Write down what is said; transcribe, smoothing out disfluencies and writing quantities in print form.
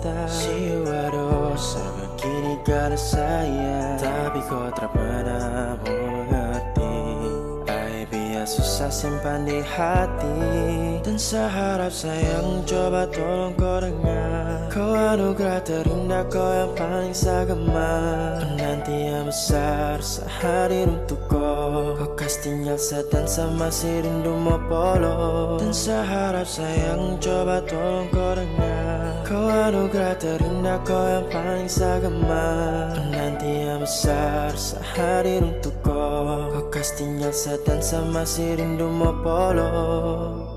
mata. Waduh, sampai kini gak ada saya, tapi kau tak pernah mengerti. Aib yang susah simpan di hati, dan seharap sayang coba tolong kau dengar. Kau anugerah terindah, kau yang paling sagema. Penanti yang besar sehadir untuk kau. Kau kas tinggal sedansa masih rindu mau polo. Dan seharap sayang coba tolong kau dengar. Kau anugerah terindah, kau yang paling sagema. Penanti yang besar sehadir untuk kau. Kau kas tinggal sedansa masih rindu mau polo.